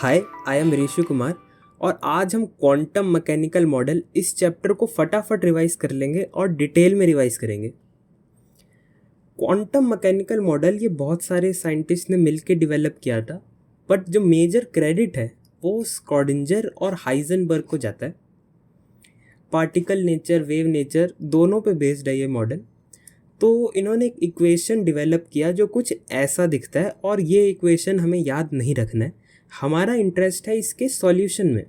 Hi, I am Rishi Kumar और आज हम क्वांटम मैकेनिकल मॉडल इस चैप्टर को फटाफट रिवाइज कर लेंगे और डिटेल में रिवाइज करेंगे। क्वांटम मैकेनिकल मॉडल ये बहुत सारे साइंटिस्ट ने मिलकर डेवलप किया था, बट जो मेजर क्रेडिट है वो स्क्रॉडिंजर और हाइजेनबर्ग को जाता है। पार्टिकल नेचर, वेव नेचर दोनों पे बेस्ड है ये मॉडल। तो इन्होंने एक इक्वेशन डेवलप किया जो कुछ ऐसा दिखता है और ये इक्वेशन हमें याद नहीं रखना है, हमारा इंटरेस्ट है इसके सॉल्यूशन में।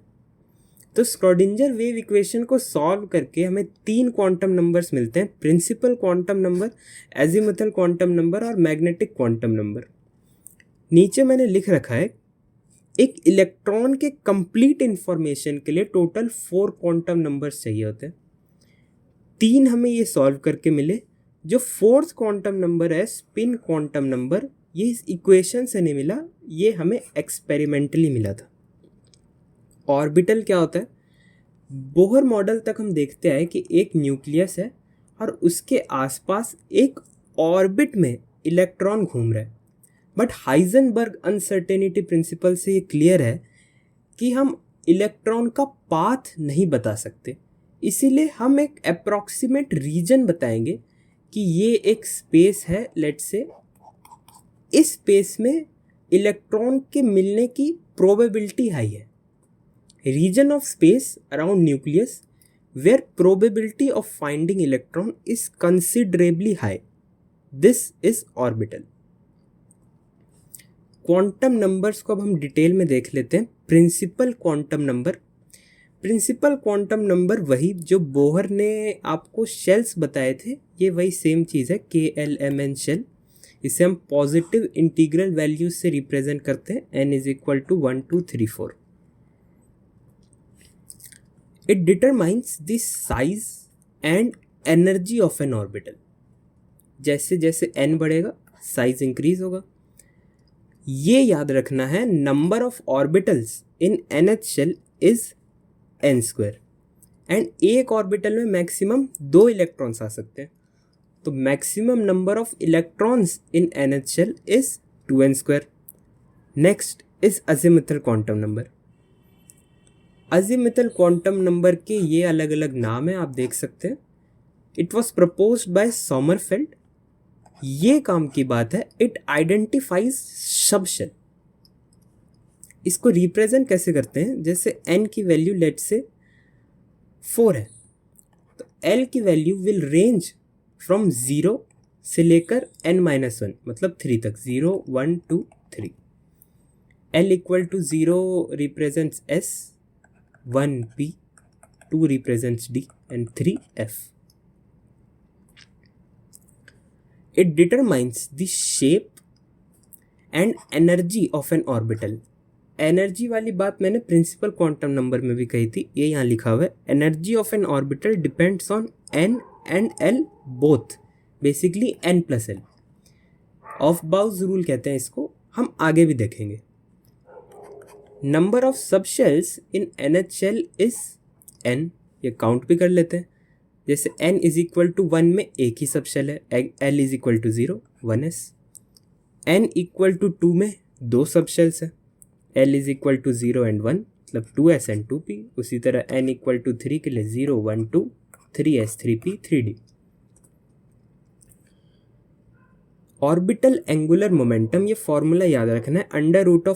तो स्क्रॉडिंजर वेव इक्वेशन को सॉल्व करके हमें 3 क्वांटम नंबर्स मिलते हैं: principal quantum number, azimuthal quantum number और मैग्नेटिक क्वांटम नंबर। नीचे मैंने लिख रखा है एक इलेक्ट्रॉन के कंप्लीट इंफॉर्मेशन के लिए टोटल 4 क्वांटम नंबर्स चाहिए होते हैं। 3 हमें ये सॉल्व करके मिले। जो 4th क्वांटम नंबर है स्पिन क्वांटम नंबर, ये इस इक्वेशन से नहीं मिला, ये हमें एक्सपेरिमेंटली मिला था। ऑर्बिटल क्या होता है? बोहर मॉडल तक हम देखते हैं कि एक न्यूक्लियस है और उसके आसपास एक ऑर्बिट में इलेक्ट्रॉन घूम रहा है। बट हाइजेनबर्ग अनसर्टेनिटी प्रिंसिपल से ये क्लियर है कि हम इलेक्ट्रॉन का पाथ नहीं बता सकते, इसीलिए हम एक अप्रॉक्सीमेट रीजन बताएंगे कि ये एक स्पेस है। लेट्स से इस स्पेस में इलेक्ट्रॉन के मिलने की प्रोबेबिलिटी हाई है। Region of space around nucleus where probability of finding electron is considerably high, this is orbital. Quantum numbers को अब हम डिटेल में देख लेते हैं। Principal quantum number, principal quantum number वही जो बोहर ने आपको शेल्स बताए थे, ये वही सेम चीज़ है, KLMN शेल। इसे हम पॉजिटिव इंटीग्रल वैल्यूज से रिप्रेजेंट करते हैं, n = 1 2 3 4। It determines the size and energy of an orbital. जैसे जैसे n बढ़ेगा साइज इंक्रीज होगा। ये याद रखना है, number of orbitals in nth shell is n² and एक ऑर्बिटल में मैक्सिमम 2 इलेक्ट्रॉन्स आ सकते हैं। तो maximum number of electrons in nth shell is 2n²। Next is azimuthal quantum number. Azimuthal quantum number के ये अलग अलग नाम हैं, आप देख सकते हैं। It was proposed by Sommerfeld. ये काम की बात है, इट आइडेंटिफाइज सबशेल। इसको रिप्रेजेंट कैसे करते हैं? जैसे n की वैल्यू लेट से 4 है, तो l की वैल्यू विल रेंज फ्रॉम 0 से लेकर n-1 मतलब 3 तक, 0 1 2 3। l = 0 represents s, 1 p, 2 represents d and 3 f. It determines the shape and energy of an orbital. Energy वाली बात मैंने प्रिंसिपल क्वांटम नंबर में भी कही थी, ये यहाँ लिखा हुआ है। Energy of an orbital depends on n and l both, basically n+l। Aufbau rule कहते हैं इसको, हम आगे भी देखेंगे। Number of subshells in nth shell is n, ये काउंट भी कर लेते हैं। जैसे n = 1 में एक ही सबशेल है, l = 0 1s। n = 2 में 2 सबशेल्स है, l = 0 and 1 मतलब 2s and 2p। उसी तरह n = 3 के लिए 0 1 2 3s 3p 3d। Orbital angular momentum, ये फॉर्मूला याद रखना है, √L ×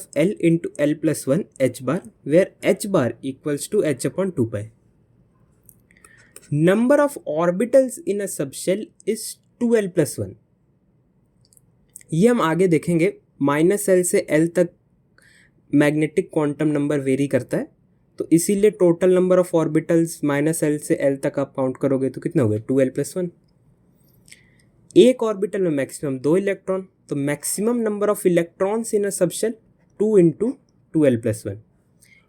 l+1 h bar, where h bar = h/2π। Number of orbitals in a subshell is 2l+1। ये हम आगे देखेंगे। -l से l तक मैग्नेटिक क्वांटम नंबर वेरी करता है, तो इसीलिए total number of orbitals -l से l तक आप काउंट करोगे तो कितने हो गए? 2l+1। एक ऑर्बिटल में मैक्सिमम 2 इलेक्ट्रॉन, तो maximum number of electrons in a subshell 2 × 2l+1।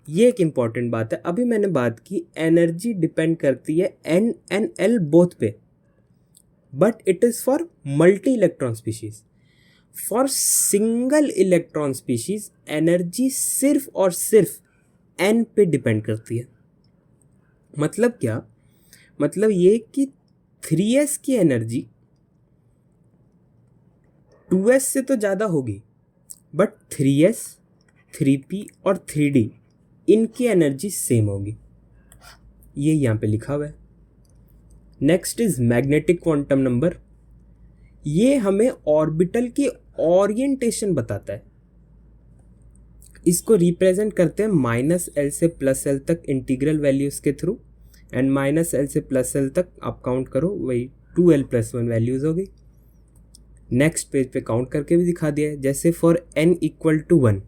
ये एक इंपॉर्टेंट बात है। अभी मैंने बात की एनर्जी डिपेंड करती है n एंड l बोथ पे, but it is for multi electron species. For single electron species energy सिर्फ और सिर्फ n पे डिपेंड करती है। मतलब क्या? मतलब ये कि 3s की एनर्जी 2s से तो ज़्यादा होगी, बट 3s 3p और 3d इनकी एनर्जी सेम होगी, ये यहाँ पे लिखा हुआ है। Next is magnetic quantum number. ये हमें ऑर्बिटल की ओरिएंटेशन बताता है। इसको रिप्रेजेंट करते हैं -L से +L तक इंटीग्रल वैल्यूज़ के थ्रू, एंड -L से +L तक आप काउंट करो, वही 2l+1 वैल्यूज़ हो गई। नेक्स्ट पेज पे काउंट करके भी दिखा दिया है। जैसे फॉर n = 1,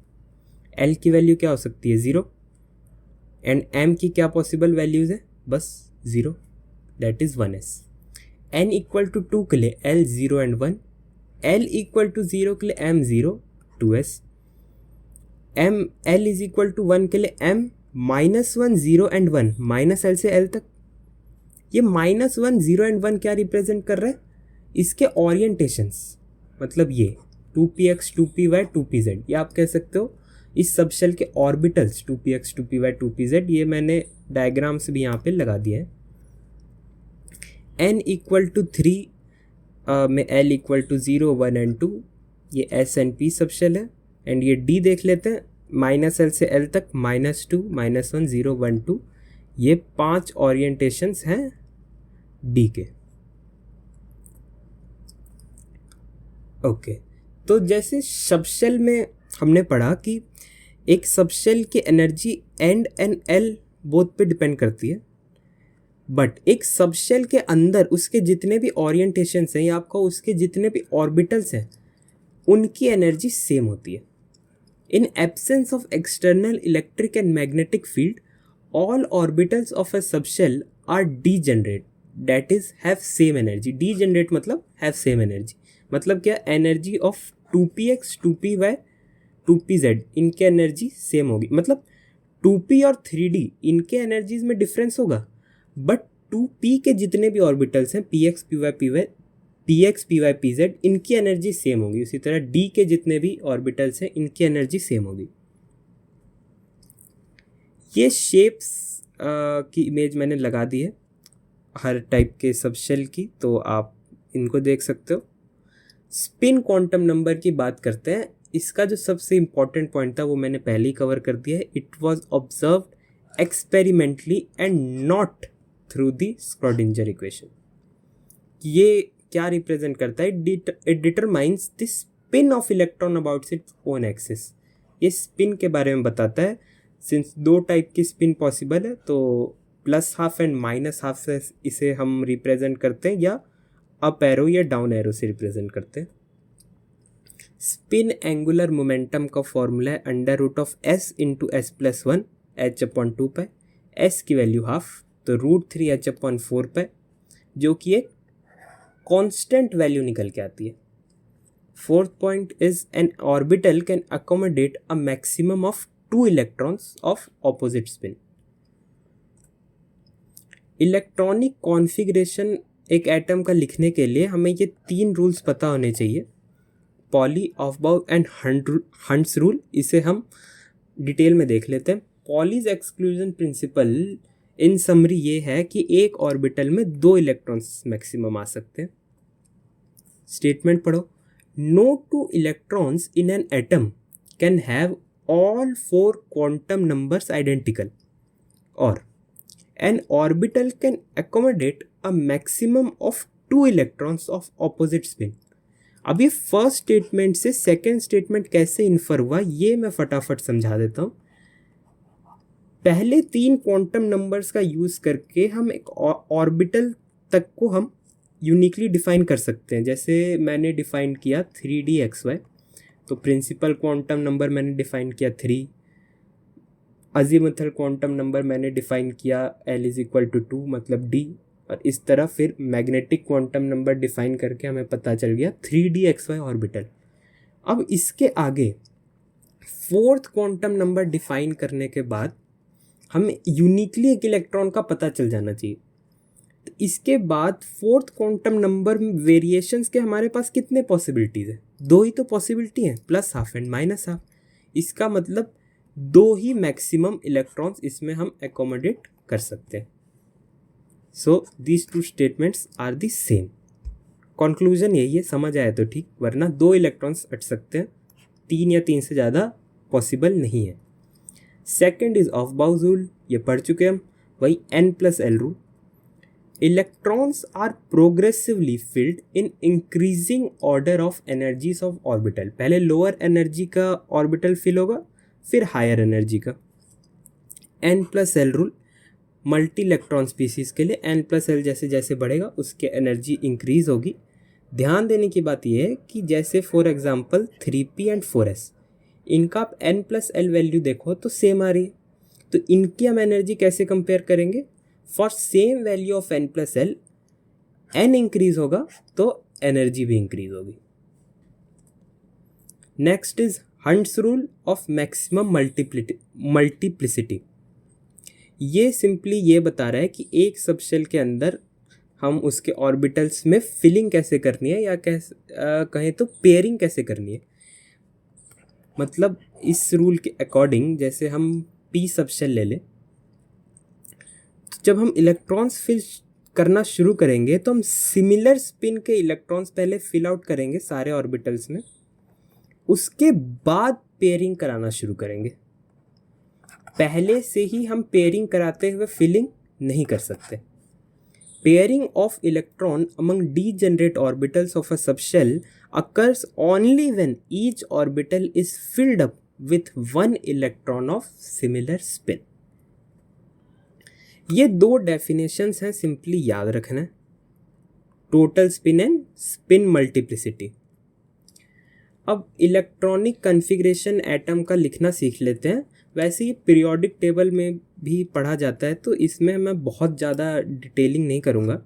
L की वैल्यू क्या हो सकती है 0, एंड m की क्या पॉसिबल वैल्यूज़ है, बस 0, दैट इज़ 1s। n = 2 के लिए L 0 and 1, L = 0 के लिए m 0, 2s, L = 1 के लिए m -1 0 and 1, -L से L तक। ये -1 0 and 1 क्या रिप्रेजेंट कर रहा है, इसके ओरिएंटेशंस, मतलब ये 2px 2py 2pz, ये आप कह सकते हो इस सबशेल के ऑर्बिटल्स 2px 2py 2pz। ये मैंने डायग्राम्स भी यहाँ पे लगा दिया है। n = 3 में L = 0 1 and 2, ये S and P सबशेल है। एंड ये D देख लेते हैं, -L से L तक -2 -1 0 1 2, ये 5 ओरिएंटेशंस हैं D के। ओके, तो जैसे सबशेल में हमने पढ़ा कि एक सबशेल की energy and and L both पे डिपेंड करती है, बट एक सबशेल के अंदर उसके जितने भी ओरिएंटेशंस हैं या आपका उसके जितने भी ऑर्बिटल्स हैं उनकी एनर्जी सेम होती है। In absence of external electric and magnetic field, all orbitals of a subshell are degenerate, that is have same energy। Degenerate मतलब have same energy, मतलब क्या, energy of 2px 2py 2pz इनके energy same होगी। मतलब 2p और 3d इनके energies में difference होगा, बट 2p के जितने भी ऑर्बिटल्स हैं px py pz इनकी एनर्जी सेम होगी। उसी तरह d के जितने भी ऑर्बिटल्स हैं इनकी एनर्जी सेम होगी। ये शेप्स की इमेज मैंने लगा दी है हर टाइप के सबशेल की, तो आप इनको देख सकते हो। स्पिन क्वांटम नंबर की बात करते हैं। इसका जो सबसे इम्पॉर्टेंट पॉइंट था वो मैंने पहले ही कवर कर दिया है। It was observed experimentally and not through the Schrödinger equation. ये क्या रिप्रेजेंट करता है, it determines the spin off electron about its own axis. ये स्पिन के बारे में बताता है। सिंस 2 टाइप की स्पिन पॉसिबल है, तो +12 एंड -12 से इसे हम रिप्रेजेंट करते हैं, या अप एरो या डाउन एरो से रिप्रेजेंट करते हैं। स्पिन एंगुलर मोमेंटम का फॉर्मूला है √s × s+1 h/2π। s की वैल्यू 1/2, तो √3 h/4π, जो कि एक कांस्टेंट वैल्यू निकल के आती है। Fourth point is an orbital can accommodate a maximum of 2 electrons of opposite spin. Electronic configuration एक एटम का लिखने के लिए हमें ये 3 रूल्स पता होने चाहिए, पॉली, ऑफबाउ एंड हंट्स रूल। इसे हम डिटेल में देख लेते हैं। पॉलीज एक्सक्लूजन प्रिंसिपल इन समरी ये है कि एक ऑर्बिटल में 2 इलेक्ट्रॉन्स मैक्सिमम आ सकते हैं। स्टेटमेंट पढ़ो। No 2 electrons in an atom can have all 4 quantum numbers identical, और an orbital can accommodate a maximum of 2 electrons of opposite spin. अब ये फर्स्ट स्टेटमेंट से सेकेंड स्टेटमेंट कैसे इन्फर हुआ ये मैं फटाफट समझा देता हूँ। पहले 3 क्वांटम नंबर्स का यूज़ करके हम एक ऑर्बिटल तक को हम यूनिकली डिफाइन कर सकते हैं। जैसे मैंने डिफाइन किया 3dxy, तो प्रिंसिपल क्वांटम नंबर मैंने डिफाइन किया 3, अजीमुथल क्वांटम नंबर मैंने डिफाइन किया L = 2 मतलब D, और इस तरह फिर मैग्नेटिक क्वांटम नंबर डिफाइन करके हमें पता चल गया 3dxy ऑर्बिटल। अब इसके आगे 4th क्वांटम नंबर डिफाइन करने के बाद हमें यूनिकली एक इलेक्ट्रॉन का पता चल जाना चाहिए। तो इसके बाद 4th क्वांटम नंबर वेरिएशंस के हमारे पास कितने पॉसिबिलिटीज़ हैं, 2 ही तो पॉसिबिलिटी हैं, +12 एंड -12। इसका मतलब 2 ही मैक्सिमम इलेक्ट्रॉन्स इसमें हम एकोमोडेट कर सकते हैं। So these 2 statements are the same. Conclusion यही है, समझ आया तो ठीक, वरना 2 इलेक्ट्रॉन्स अट सकते हैं, 3 या 3 से ज़्यादा पॉसिबल नहीं है। Second is aufbau rule, ये पढ़ चुके हम, वही n+l rule. Electrons are progressively filled in increasing order of energies of orbital. पहले लोअर एनर्जी का ऑर्बिटल फिल होगा, फिर हायर एनर्जी का। n+l rule multi electron species के लिए, n+l जैसे जैसे बढ़ेगा उसके एनर्जी इंक्रीज होगी। ध्यान देने की बात यह है कि जैसे for example 3p and 4s, इनका आप n+l वैल्यू देखो तो सेम आ रही है, तो इनकी हम एनर्जी कैसे कंपेयर करेंगे? For same value of n+l, n increase होगा तो एनर्जी भी इंक्रीज होगी। Next is hunts rule of maximum multiplicity. ये सिंपली ये बता रहा है कि एक सबशेल के अंदर हम उसके ऑर्बिटल्स में फिलिंग कैसे करनी है, या कहें तो पेयरिंग कैसे करनी है। मतलब इस रूल के अकॉर्डिंग जैसे हम p सबशेल ले लें, तो जब हम इलेक्ट्रॉन्स फिल करना शुरू करेंगे तो हम सिमिलर स्पिन के इलेक्ट्रॉन्स पहले फिल आउट करेंगे सारे ऑर्बिटल्स में, उसके बाद पेयरिंग कराना शुरू करेंगे। पहले से ही हम पेयरिंग कराते हुए फिलिंग नहीं कर सकते। Pairing of electron among degenerate orbitals of a subshell occurs only when each orbital is filled up with one electron of similar spin. ये दो डेफिनेशंस हैं, सिंपली याद रखना है, total spin and spin multiplicity. अब इलेक्ट्रॉनिक कन्फिग्रेशन एटम का लिखना सीख लेते हैं। वैसे ही पीरियोडिक टेबल में भी पढ़ा जाता है, तो इसमें मैं बहुत ज़्यादा डिटेलिंग नहीं करूँगा।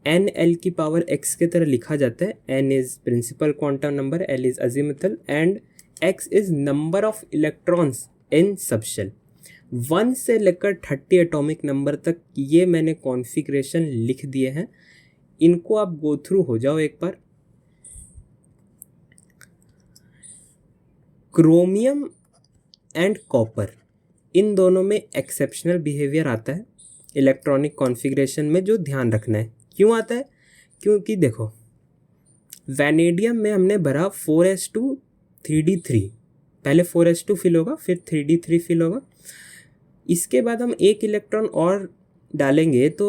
n l की पावर x के तरह लिखा जाता है। n is principal quantum number, l is azimuthal and x is number of electrons in subshell. 1 से लेकर 30 एटॉमिक नंबर तक ये मैंने कॉन्फ़िगरेशन लिख दिए हैं, इनको आप गो थ्रू हो जाओ एक बार। क्रोमियम एंड कॉपर, इन दोनों में एक्सेप्शनल बिहेवियर आता है इलेक्ट्रॉनिक कॉन्फ़िगरेशन में, जो ध्यान रखना है। क्यों आता है? क्योंकि देखो वैनेडियम में हमने भरा 4s2 3d3, पहले 4s2 फिल होगा, फिर 3d3 फिल होगा, इसके बाद हम एक इलेक्ट्रॉन और डालेंगे तो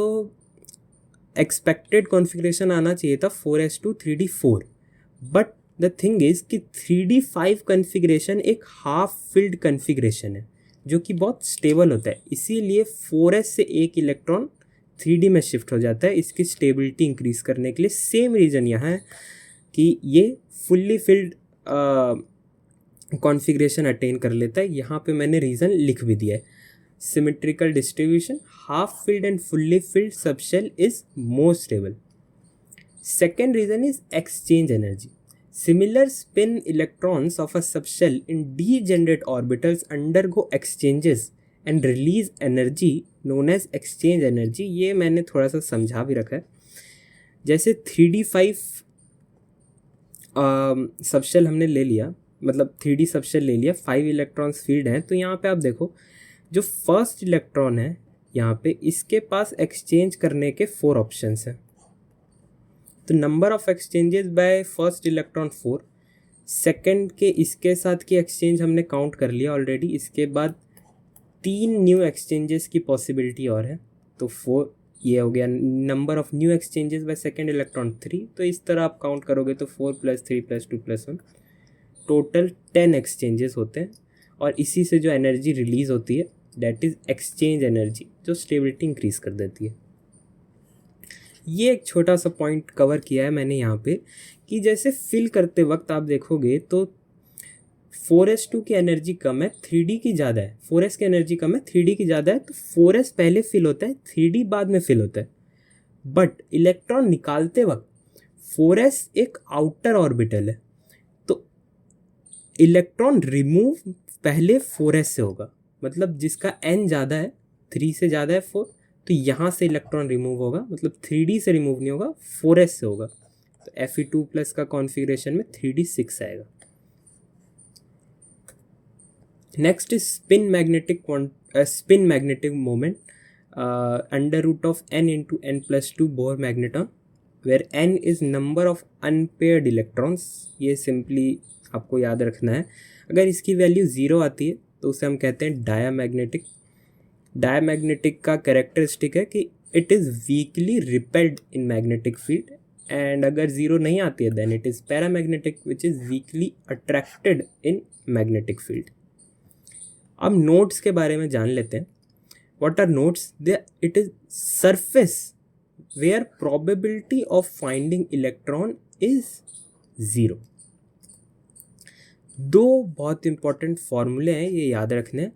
एक्सपेक्टेड कॉन्फ़िगरेशन आना चाहिए था 4s2 3d4। But the thing is कि 3d5 कन्फिग्रेशन एक हाफ फिल्ड कन्फिग्रेशन है जो कि बहुत स्टेबल होता है, इसीलिए 4s से एक इलेक्ट्रॉन 3d में शिफ्ट हो जाता है इसकी स्टेबिलिटी इंक्रीज़ करने के लिए। सेम रीज़न यहाँ है कि ये फुल्ली फिल्ड कॉन्फ़िगरेशन अटेन कर लेता है। यहाँ पे मैंने रीज़न लिख भी दिया है, symmetrical distribution, half filled and fully filled subshell is more stable. Second reason is exchange energy. Similar spin electrons of a subshell in degenerate orbitals undergo exchanges and release energy known as exchange energy। ये मैंने थोड़ा सा समझा भी रखा है। जैसे 3d5 subshell हमने ले लिया, मतलब 3d सबशेल ले लिया, 5 इलेक्ट्रॉन्स फील्ड हैं, तो यहाँ पे आप देखो जो फर्स्ट इलेक्ट्रॉन है यहाँ पे, इसके पास एक्सचेंज करने के 4 ऑप्शंस हैं। तो number of exchanges by first electron 4, second के इसके साथ की एक्सचेंज हमने काउंट कर लिया ऑलरेडी, इसके बाद 3 न्यू एक्सचेंजेस की पॉसिबिलिटी और है, तो 4 ये हो गया। Number of new exchanges by second electron 3, तो इस तरह आप काउंट करोगे तो 4 + 3 + 2 + 1 टोटल 10 एक्सचेंजेस होते हैं। और इसी से जो एनर्जी रिलीज़ होती है दैट इज़ एक्सचेंज एनर्जी, जो स्टेबिलिटी इंक्रीज़ कर देती है। ये एक छोटा सा पॉइंट कवर किया है मैंने यहाँ पे कि जैसे फिल करते वक्त आप देखोगे तो 4s2 की एनर्जी कम है, 3d की ज़्यादा है। 4s की एनर्जी कम है, 3d की ज़्यादा है, तो 4s पहले फिल होता है, 3d बाद में फिल होता है। बट इलेक्ट्रॉन निकालते वक्त 4s एक आउटर ऑर्बिटल है, तो इलेक्ट्रॉन रिमूव पहले 4s से होगा, मतलब जिसका n ज़्यादा है, 3 से ज़्यादा है 4, तो यहाँ से इलेक्ट्रॉन रिमूव होगा, मतलब 3d से रिमूव नहीं होगा, 4s से होगा। तो Fe2+ का कॉन्फ़िगरेशन में 3d6 आएगा। Next is spin magnetic moment under root of n into n+2 Bohr magneton, where n is number of unpaired electrons. ये सिंपली आपको याद रखना है। अगर इसकी वैल्यू 0 आती है तो उसे हम कहते हैं डायामैग्नेटिक। डायामैग्नेटिक का कैरेक्टरिस्टिक है कि it is weakly repelled in magnetic field, and अगर 0 नहीं आती है then it is paramagnetic which is weakly attracted in magnetic field. अब नोड्स के बारे में जान लेते हैं। What are nodes? It is surface where probability of finding electron is 0। दो बहुत इंपॉर्टेंट फॉर्मूले हैं, ये याद रखने हैं।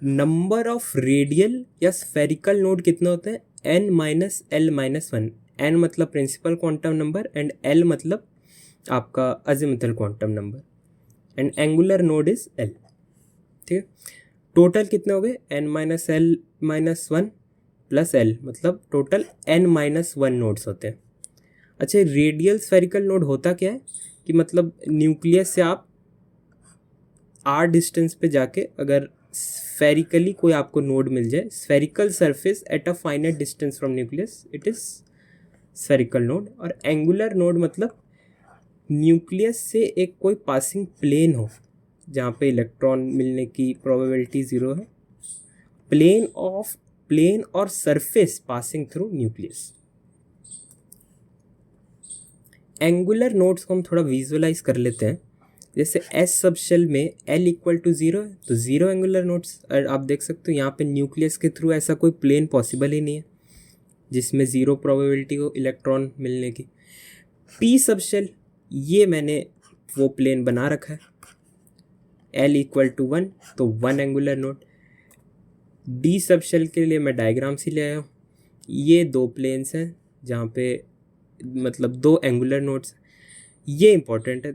नंबर ऑफ रेडियल या स्फेरिकल नोड कितने होते हैं? n minus L minus one. n मतलब principal quantum number and l मतलब आपका azimuthal quantum number, and angular node is l। ठीक है, टोटल कितने हो गए? n minus L minus one plus l, मतलब total n minus one nodes होते हैं। अच्छा, रेडियल स्फेरिकल नोड होता क्या है कि मतलब न्यूक्लियस से आप r डिस्टेंस पे जाके अगर स्फेरिकली कोई आपको नोड मिल जाए, spherical surface at a finite distance from nucleus, it is spherical node. और एंगुलर नोड मतलब न्यूक्लियस से एक कोई पासिंग प्लेन हो जहाँ पे इलेक्ट्रॉन मिलने की प्रोबेबिलिटी 0 है, प्लेन और surface passing through nucleus. Angular nodes को हम थोड़ा विजुअलाइज कर लेते हैं। जैसे एस सब शेल में L इक्वल टू 0 है तो 0 एंगुलर नोड्स। और आप देख सकते हो यहाँ पे न्यूक्लियस के थ्रू ऐसा कोई प्लेन पॉसिबल ही नहीं है जिसमें 0 प्रोबेबिलिटी हो इलेक्ट्रॉन मिलने की। P सब शेल, ये मैंने वो प्लेन बना रखा है, L इक्वल टू 1 तो 1 angular node. D subshell के लिए मैं डायग्राम से ले आया हूँ। ये दो प्लेन्स हैं जहाँ पे मतलब 2 एंगुलर नोड्स। ये इंपॉर्टेंट है,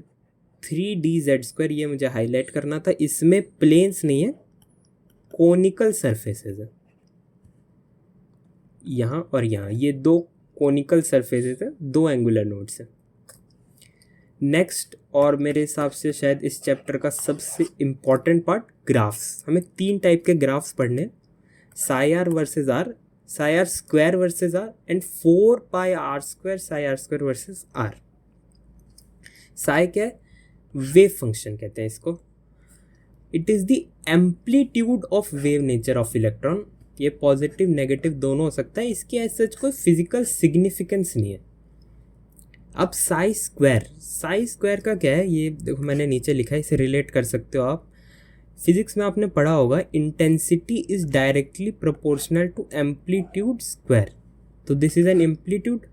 3dz², ये मुझे हाईलाइट करना था। इसमें प्लेन्स नहीं है, कोनिकल सरफेसेस है यहाँ और यहाँ, ये 2 कोनिकल सरफेसेस है, 2 एंगुलर नोड्स हैं। नेक्स्ट, और मेरे हिसाब से शायद इस चैप्टर का सबसे इम्पॉर्टेंट पार्ट, ग्राफ्स। हमें 3 टाइप के ग्राफ्स पढ़ने हैं, psi R versus R, psi R square versus R, and 4 r square psi R square versus R. Psi क्या है? वेव फंक्शन कहते हैं इसको। It is the amplitude of wave nature of electron. ये positive negative दोनों हो सकता है, इसकी ऐसा कोई फिजिकल सिग्निफिकेंस नहीं है। अब साई स्क्वायर का क्या है, ये देखो मैंने नीचे लिखा है, इसे रिलेट कर सकते हो आप। फिजिक्स में आपने पढ़ा होगा, intensity is directly proportional to amplitude square. तो this is an amplitude.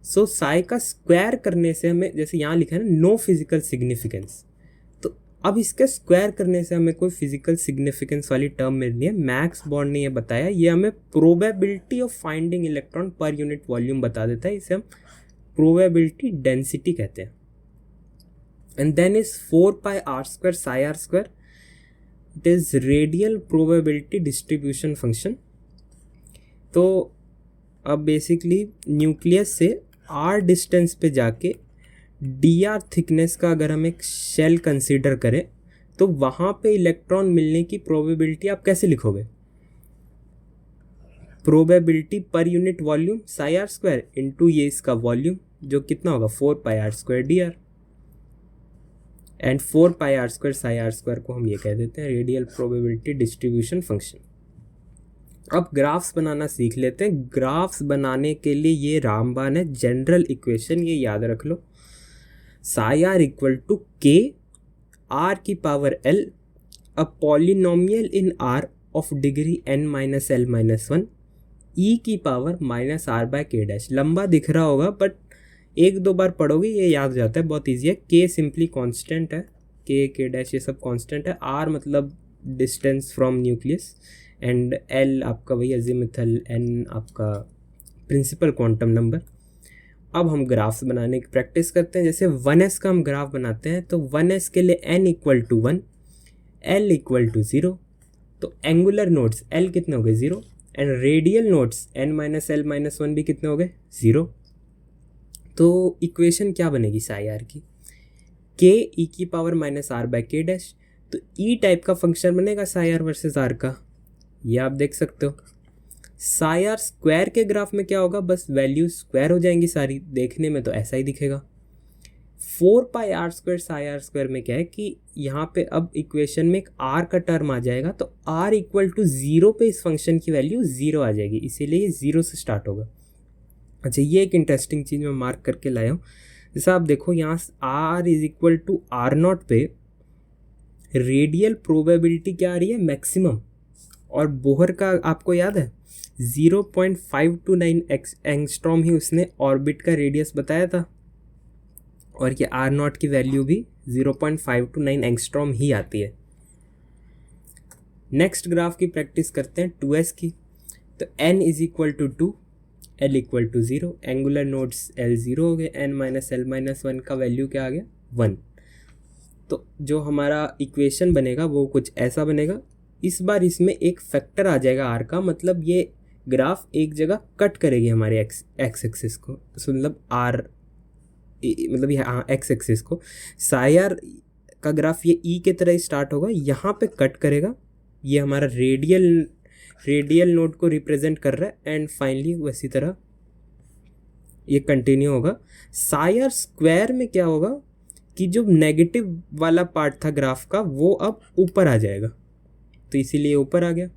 So psi का स्क्वायर करने से हमें, जैसे यहाँ लिखा है ना, नो फिजिकल सिग्निफिकेंस, तो अब इसका स्क्वायर करने से हमें कोई फिजिकल सिग्निफिकेंस वाली टर्म मिलनी है। मैक्स बॉर्न ने ये बताया, ये हमें probability of finding electron per unit volume बता देता है, इसे हम प्रोबेबिलिटी डेंसिटी कहते हैं। And then is 4πr² psi R square, it is radial probability distribution function. तो अब बेसिकली न्यूक्लियस से r डिस्टेंस पे जाके dr थिकनेस का अगर हम एक शेल कंसीडर करें तो वहाँ पे इलेक्ट्रॉन मिलने की प्रोबेबिलिटी आप कैसे लिखोगे? प्रोबेबिलिटी पर unit volume Sai R square into ये इसका वॉल्यूम, जो कितना होगा 4πr² dr, and 4πr² psi R square को हम ये कह देते हैं रेडियल प्रोबेबिलिटी डिस्ट्रीब्यूशन फंक्शन। अब ग्राफ्स बनाना सीख लेते हैं। ग्राफ्स बनाने के लिए ये रामबान है, जनरल इक्वेशन, ये याद रख लो। Psi R equal to K R की power L, a polynomial in R of degree n minus L minus one, E की power minus R by K dash. लंबा दिख रहा होगा बट 1-2 बार पढ़ोगे ये याद हो जाता है, बहुत ईजी है। के सिंपली कांस्टेंट है, के डैश ये सब कांस्टेंट है। आर मतलब distance from nucleus, and L आपका वही अजीमुथल, एन आपका प्रिंसिपल क्वांटम नंबर। अब हम ग्राफ्स बनाने की प्रैक्टिस करते हैं। जैसे 1s का हम ग्राफ बनाते हैं तो 1s के लिए n equal to 1, l equal to 0, तो एंगुलर नोड्स l कितने हो गए 0, and radial nodes n minus L minus one भी कितने हो गए 0। तो इक्वेशन क्या बनेगी साई आर की? के ई की power minus R by K dash. तो ई टाइप का फंक्शन बनेगा साई आर वर्सेस आर का, ये आप देख सकते हो। साई आर स्क्वायर के ग्राफ में क्या होगा, बस वैल्यू स्क्वायर हो जाएंगी सारी, देखने में तो ऐसा ही दिखेगा। 4 pi R square psi R square में क्या है कि यहाँ पे अब इक्वेशन में एक आर का टर्म आ जाएगा, तो आर इक्वल टू 0 पे इस फंक्शन की वैल्यू 0 आ जाएगी, इसीलिए ये 0 से स्टार्ट होगा। अच्छा, ये एक इंटरेस्टिंग चीज़ मैं मार्क करके लाया हूँ। जैसा आप देखो यहाँ R is equal to R not पे रेडियल प्रोबेबिलिटी क्या आ रही है, मैक्सिमम, और बोहर का आपको याद है 0.529 एंगस्ट्रॉम ही उसने ऑर्बिट का रेडियस बताया था, और ये आर नॉट की वैल्यू भी 0.529 एंगस्ट्रॉम ही आती है। नेक्स्ट ग्राफ की प्रैक्टिस करते हैं 2s की। तो n is equal to 2, l equal to 0, angular nodes l 0 हो गए, n माइनस l माइनस 1 का वैल्यू क्या आ गया 1। तो जो हमारा इक्वेशन बनेगा वो कुछ ऐसा बनेगा। इस बार इसमें एक फैक्टर आ जाएगा r का, मतलब ये ग्राफ एक जगह कट करेगी हमारे एक्स एक्सिस को, मतलब r मतलब ये एक्स एक्सिस को। साई आर का ग्राफ ये ई के तरह ही स्टार्ट होगा, यहाँ पे कट करेगा, ये हमारा रेडियल नोड को रिप्रेजेंट कर रहा है, एंड फाइनली वैसी तरह ये कंटिन्यू होगा। साई आर स्क्वायर में क्या होगा कि जो नेगेटिव वाला पार्ट था ग्राफ का वो अब ऊपर आ जाएगा, तो इसीलिए ऊपर आ गया,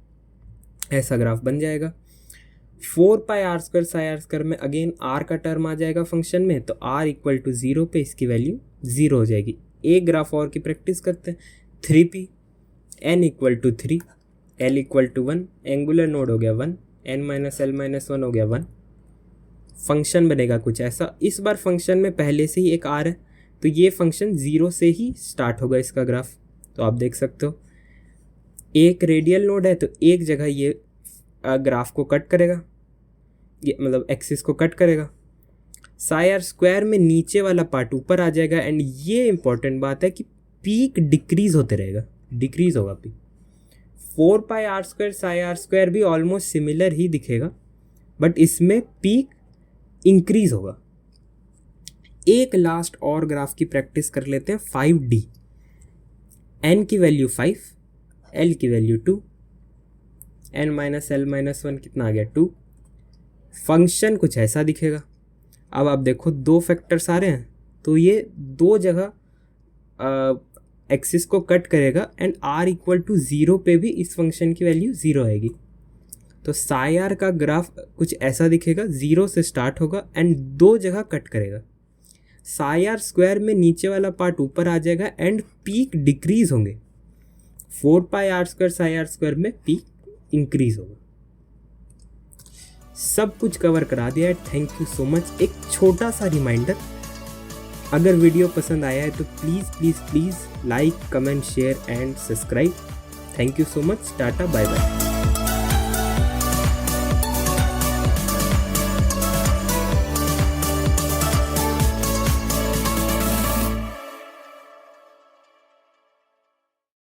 ऐसा ग्राफ बन जाएगा। 4 pi R square psi R square में अगेन आर का टर्म आ जाएगा फंक्शन में, तो आर इक्वल टू 0 पे इसकी वैल्यू 0 हो जाएगी। एक ग्राफ और की प्रैक्टिस करते हैं 3p, n equal to 3, l equal to 1, angular node हो गया 1, n माइनस l माइनस 1 हो गया 1। फंक्शन बनेगा कुछ ऐसा। इस बार फंक्शन में पहले से ही एक आर है, तो ये फंक्शन 0 से ही स्टार्ट होगा इसका ग्राफ। तो आप देख सकते हो एक रेडियल नोड है, तो एक जगह ये ग्राफ को कट करेगा, ये मतलब एक्सिस को कट करेगा। साई आर स्क्वायर में नीचे वाला पार्ट ऊपर आ जाएगा, एंड ये इंपॉर्टेंट बात है कि पीक डिक्रीज होते रहेगा, डिक्रीज होगा peak. 4 pi R square psi R square भी ऑलमोस्ट सिमिलर ही दिखेगा, बट इसमें पीक इंक्रीज होगा। एक लास्ट और ग्राफ की प्रैक्टिस कर लेते हैं 5D। n की वैल्यू 5, l की value 2, n minus l minus 1 कितना आ गया 2। फंक्शन कुछ ऐसा दिखेगा। अब आप देखो दो फैक्टर्स आ रहे हैं, तो ये दो जगह एक्सिस को कट करेगा, एंड r इक्वल टू 0 पे भी इस फंक्शन की वैल्यू 0 आएगी। तो साई आर का ग्राफ कुछ ऐसा दिखेगा, 0 से स्टार्ट होगा एंड दो जगह कट करेगा। साई आर स्क्वायर में नीचे वाला पार्ट ऊपर आ जाएगा एंड पीक डिक्रीज होंगे। 4 pi R square psi R square में पीक इंक्रीज होगा। सब कुछ कवर करा दिया है, थैंक यू सो मच। एक छोटा सा रिमाइंडर, अगर वीडियो पसंद आया है तो please please please like, comment, share and subscribe. Thank you so much, tata, bye bye.